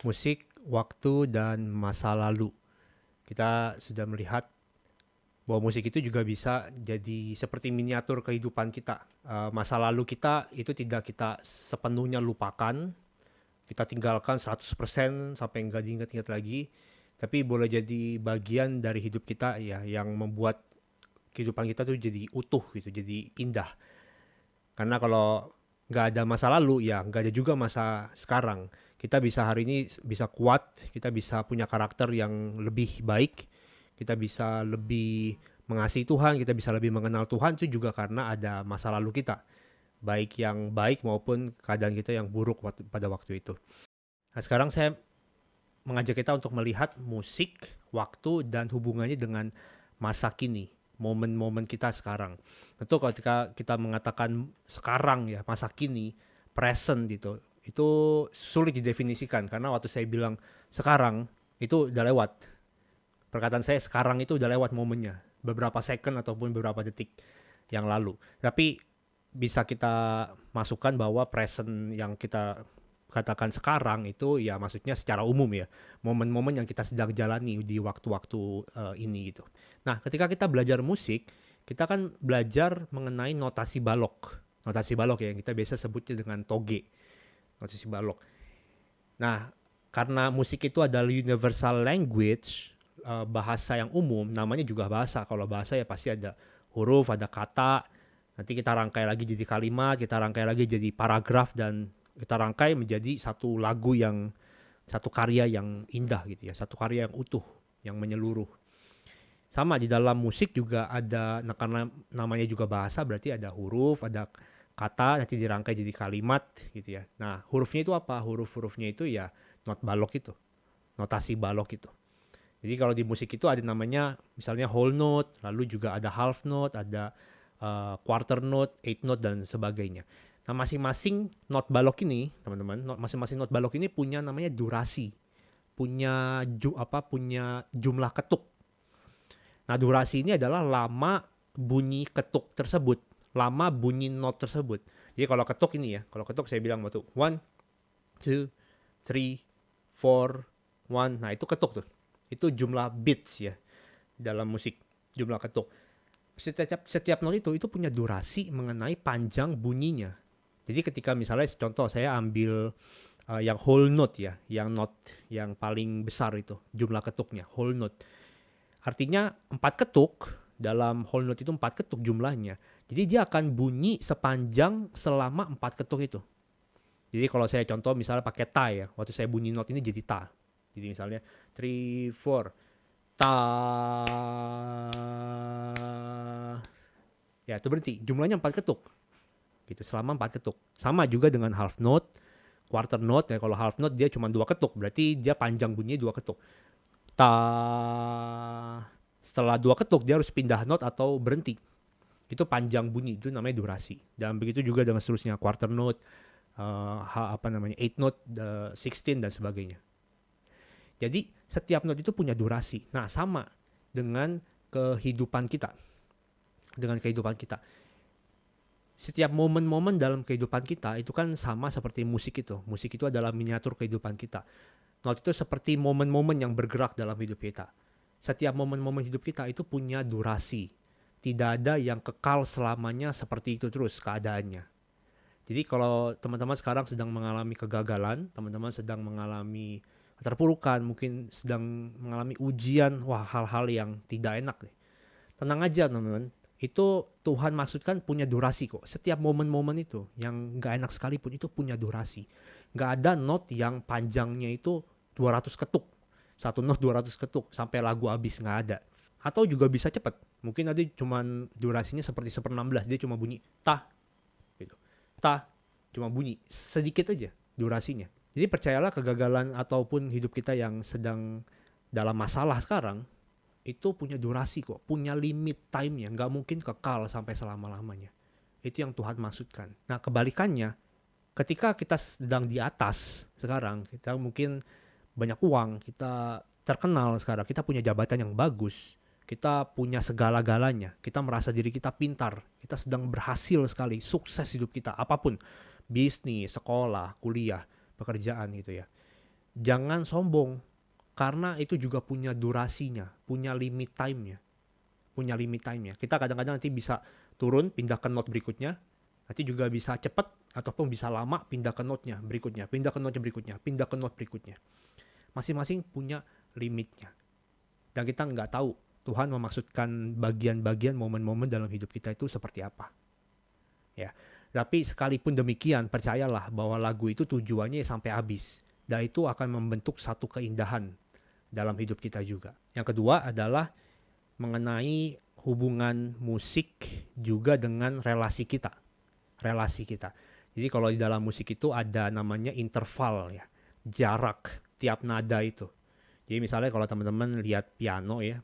musik, waktu, dan masa lalu. Kita sudah melihat bahwa musik itu juga bisa jadi seperti miniatur kehidupan kita. Masa lalu kita itu tidak kita sepenuhnya lupakan, kita tinggalkan 100% sampai nggak diingat-ingat lagi, tapi boleh jadi bagian dari hidup kita ya yang membuat kehidupan kita tuh jadi utuh gitu, jadi indah. Karena kalau nggak ada masa lalu, ya nggak ada juga masa sekarang. Kita bisa hari ini bisa kuat, kita bisa punya karakter yang lebih baik, kita bisa lebih mengasihi Tuhan, kita bisa lebih mengenal Tuhan itu juga karena ada masa lalu kita. Baik yang baik maupun keadaan kita yang buruk pada waktu itu. Nah, sekarang saya mengajak kita untuk melihat musik, waktu, dan hubungannya dengan masa kini, momen-momen kita sekarang. Tentu ketika kita mengatakan sekarang ya, masa kini, present gitu, itu sulit didefinisikan karena waktu saya bilang sekarang itu udah lewat. Perkataan saya sekarang itu udah lewat momennya, beberapa second ataupun beberapa detik yang lalu. Tapi bisa kita masukkan bahwa present yang kita katakan sekarang itu ya maksudnya secara umum ya, momen-momen yang kita sedang jalani di waktu-waktu ini gitu. Nah, ketika kita belajar musik, kita kan belajar mengenai notasi balok. Notasi balok ya yang kita biasa sebutnya dengan toge. Notasi balok. Nah, karena musik itu adalah universal language, bahasa yang umum, namanya juga bahasa. Kalau bahasa ya pasti ada huruf, ada kata, nanti kita rangkai lagi jadi kalimat, kita rangkai lagi jadi paragraf, dan kita rangkai menjadi satu lagu yang, satu karya yang indah gitu ya, satu karya yang utuh, yang menyeluruh. Sama di dalam musik juga ada, nah karena namanya juga bahasa berarti ada huruf, ada kata, nanti dirangkai jadi kalimat gitu ya. Nah, hurufnya itu apa? Huruf-hurufnya itu ya not balok itu, notasi balok itu. Jadi kalau di musik itu ada namanya misalnya whole note, lalu juga ada half note, ada quarter note, eighth note, dan sebagainya. Nah, masing-masing not balok ini, teman-teman, masing-masing not balok ini punya namanya durasi, punya jumlah ketuk. Nah, durasi ini adalah lama bunyi ketuk tersebut, lama bunyi not tersebut. Jadi kalau ketuk ini ya, kalau ketuk saya bilang waktu 1, 2, 3, 4, 1. Nah, itu ketuk tuh. Itu jumlah beats ya dalam musik, jumlah ketuk. Setiap not itu punya durasi mengenai panjang bunyinya. Jadi ketika misalnya contoh saya ambil yang whole note ya, yang note yang paling besar itu jumlah ketuknya, whole note. Artinya 4 ketuk, dalam whole note itu 4 ketuk jumlahnya. Jadi dia akan bunyi sepanjang selama 4 ketuk itu. Jadi kalau saya contoh misalnya pakai ta ya, waktu saya bunyi note ini jadi ta. Jadi misalnya 3, 4, ta. Ya itu berarti jumlahnya 4 ketuk. Gitu, selama 4 ketuk. Sama juga dengan half note, quarter note ya, kalau half note dia cuma 2 ketuk, berarti dia panjang bunyinya 2 ketuk. Ta. Setelah 2 ketuk dia harus pindah note atau berhenti. Itu panjang bunyi, itu namanya durasi. Dan begitu juga dengan seterusnya quarter note, eighth note, 16 dan sebagainya. Jadi setiap note itu punya durasi. Nah, sama dengan kehidupan kita. Setiap momen-momen dalam kehidupan kita itu kan sama seperti musik itu. Musik itu adalah miniatur kehidupan kita. Note itu seperti momen-momen yang bergerak dalam hidup kita. Setiap momen-momen hidup kita itu punya durasi. Tidak ada yang kekal selamanya seperti itu terus keadaannya. Jadi kalau teman-teman sekarang sedang mengalami kegagalan, teman-teman sedang mengalami keterpurukan, mungkin sedang mengalami ujian, wah hal-hal yang tidak enak nih. Tenang aja teman-teman, itu Tuhan maksudkan punya durasi kok. Setiap momen-momen itu yang gak enak sekalipun itu punya durasi. Gak ada note yang panjangnya itu 200 ketuk. Satu note 200 ketuk sampai lagu habis, gak ada. Atau juga bisa cepat. Mungkin nanti cuman durasinya seperti 1/16, dia cuma bunyi ta gitu. Ta, cuma bunyi sedikit aja durasinya. Jadi percayalah, kegagalan ataupun hidup kita yang sedang dalam masalah sekarang itu punya durasi kok, punya limit time-nya, nggak mungkin kekal sampai selama-lamanya. Itu yang Tuhan maksudkan. Nah, kebalikannya, ketika kita sedang di atas sekarang, kita mungkin banyak uang, kita terkenal sekarang, kita punya jabatan yang bagus, kita punya segala-galanya, kita merasa diri kita pintar, kita sedang berhasil sekali, sukses hidup kita, apapun, bisnis, sekolah, kuliah, pekerjaan gitu ya. Jangan sombong, karena itu juga punya durasinya, punya limit time-nya. Kita kadang-kadang nanti bisa turun, pindah ke note berikutnya, nanti juga bisa cepat ataupun bisa lama pindah ke note-nya berikutnya, pindah ke note berikutnya, pindah ke note berikutnya. Masing-masing punya limitnya. Dan kita nggak tahu Tuhan memaksudkan bagian-bagian momen-momen dalam hidup kita itu seperti apa. Ya, tapi sekalipun demikian, percayalah bahwa lagu itu tujuannya sampai habis. Dan itu akan membentuk satu keindahan dalam hidup kita juga. Yang kedua adalah mengenai hubungan musik juga dengan relasi kita. Jadi kalau di dalam musik itu ada namanya interval ya, jarak tiap nada itu. Jadi misalnya kalau teman-teman lihat piano ya,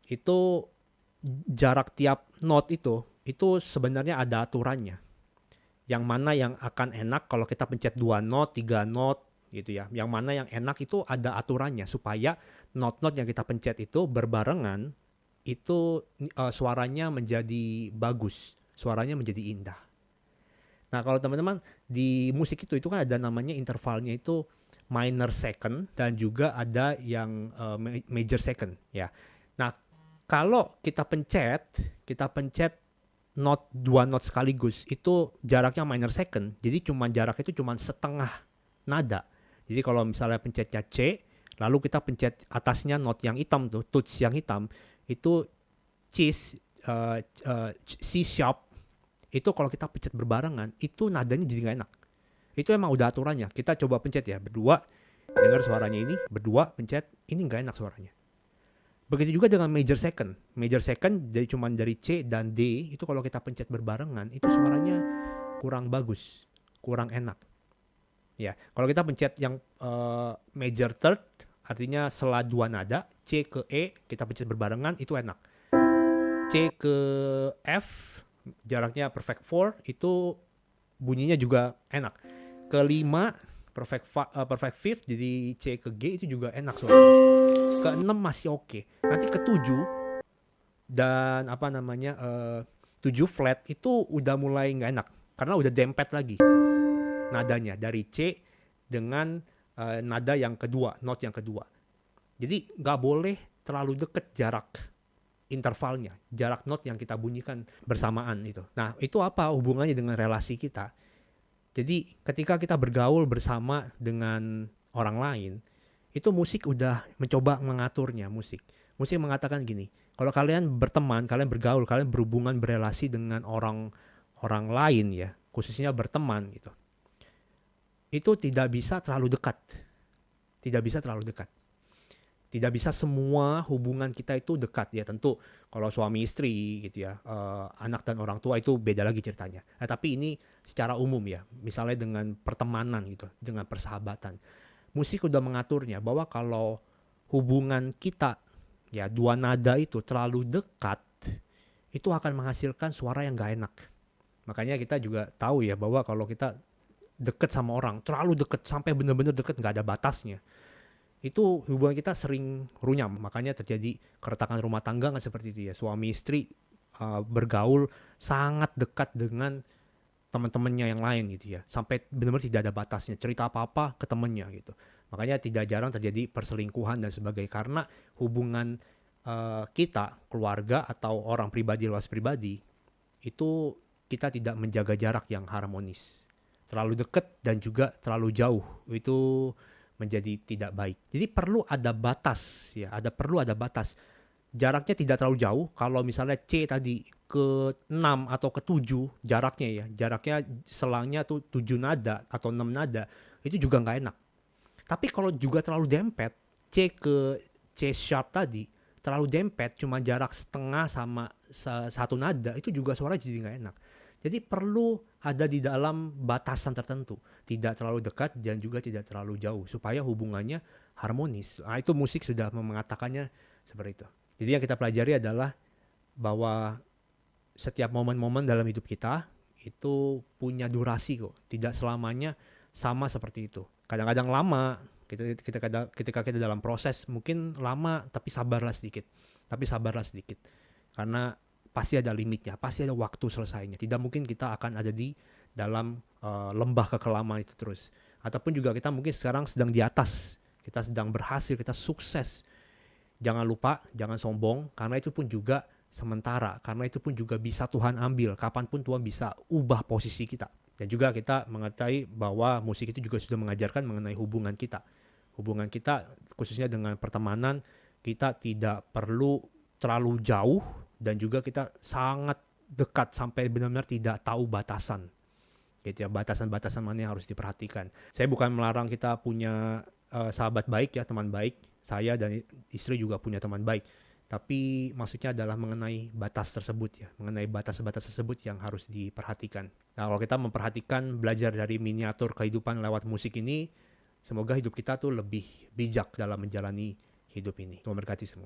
itu jarak tiap note itu sebenarnya ada aturannya. Yang mana yang akan enak kalau kita pencet 2 note, 3 note gitu ya. Yang mana yang enak itu ada aturannya supaya note-note yang kita pencet itu berbarengan, itu suaranya menjadi bagus, suaranya menjadi indah. Nah, kalau teman-teman di musik itu kan ada namanya intervalnya itu minor second dan juga ada yang major second ya. Nah, kalau kita pencet note 2 note sekaligus itu jaraknya minor second. Jadi jaraknya itu cuma setengah nada. Jadi kalau misalnya pencetnya C, lalu kita pencet atasnya note yang hitam tuh, tuts yang hitam, itu C sharp. Itu kalau kita pencet berbarengan, itu nadanya jadi gak enak. Itu emang udah aturannya. Kita coba pencet ya, berdua dengar suaranya ini, berdua pencet, ini gak enak suaranya. Begitu juga dengan major second. Major second jadi cuma dari C dan D, itu kalau kita pencet berbarengan, itu suaranya kurang bagus, kurang enak. Ya, kalau kita pencet yang major third, artinya setelah 2 nada, C ke E, kita pencet berbarengan, itu enak. C ke F, jaraknya perfect 4, itu bunyinya juga enak. Kelima, perfect fifth, jadi C ke G itu juga enak suaranya. Ke-6 masih oke. Nanti ke-7 dan 7 flat itu udah mulai nggak enak karena udah dempet lagi nadanya dari C dengan nada yang kedua, note yang kedua. Jadi nggak boleh terlalu deket jarak intervalnya, jarak note yang kita bunyikan bersamaan itu. Nah, itu apa hubungannya dengan relasi kita? Jadi ketika kita bergaul bersama dengan orang lain, itu musik udah mencoba mengaturnya. Musik mengatakan gini, kalau kalian berteman, kalian bergaul, kalian berhubungan, berelasi dengan orang lain ya, khususnya berteman gitu, itu tidak bisa terlalu dekat. Tidak bisa semua hubungan kita itu dekat ya. Tentu kalau suami istri gitu ya, anak dan orang tua itu beda lagi ceritanya. Tapi ini secara umum ya, misalnya dengan pertemanan gitu, dengan persahabatan. Musik udah mengaturnya bahwa kalau hubungan kita ya 2 nada itu terlalu dekat, itu akan menghasilkan suara yang gak enak. Makanya kita juga tahu ya bahwa kalau kita deket sama orang, terlalu deket sampai benar-benar deket gak ada batasnya, itu hubungan kita sering runyam. Makanya terjadi keretakan rumah tangga kan seperti itu ya. Suami istri bergaul sangat dekat dengan teman-temannya yang lain gitu ya. Sampai benar-benar tidak ada batasnya. Cerita apa-apa ke temannya gitu. Makanya tidak jarang terjadi perselingkuhan dan sebagainya. Karena hubungan kita, keluarga atau orang pribadi, luas pribadi, itu kita tidak menjaga jarak yang harmonis. Terlalu dekat dan juga terlalu jauh. Itu menjadi tidak baik. Jadi perlu ada batas ya, perlu ada batas. Jaraknya tidak terlalu jauh. Kalau misalnya C tadi ke 6 atau ke 7 jaraknya selangnya tuh 7 nada atau 6 nada, itu juga nggak enak. Tapi kalau juga terlalu dempet, C ke C sharp tadi terlalu dempet, cuma jarak setengah sama satu nada, itu juga suara jadi nggak enak. Jadi perlu ada di dalam batasan tertentu, tidak terlalu dekat dan juga tidak terlalu jauh, supaya hubungannya harmonis. Nah, itu musik sudah mengatakannya seperti itu. Jadi yang kita pelajari adalah bahwa setiap momen-momen dalam hidup kita itu punya durasi kok, tidak selamanya sama seperti itu. Kadang-kadang lama, ketika kita dalam proses mungkin lama, tapi sabarlah sedikit. Karena pasti ada limitnya, pasti ada waktu selesainya. Tidak mungkin kita akan ada di dalam lembah kekelamaan itu terus. Ataupun juga kita mungkin sekarang sedang di atas, kita sedang berhasil, kita sukses. Jangan lupa, jangan sombong, karena itu pun juga sementara, karena itu pun juga bisa Tuhan ambil, kapanpun Tuhan bisa ubah posisi kita. Dan juga kita mengetahui bahwa musik itu juga sudah mengajarkan mengenai hubungan kita. Hubungan kita khususnya dengan pertemanan, kita tidak perlu terlalu jauh dan juga kita sangat dekat sampai benar-benar tidak tahu batasan. Gitu ya, batasan-batasan mana yang harus diperhatikan. Saya bukan melarang kita punya sahabat baik ya, teman baik. Saya dan istri juga punya teman baik. Tapi maksudnya adalah mengenai batas tersebut ya, mengenai batas-batas tersebut yang harus diperhatikan. Nah, kalau kita memperhatikan, belajar dari miniatur kehidupan lewat musik ini, semoga hidup kita tuh lebih bijak dalam menjalani hidup ini. Tuhan berkati semua.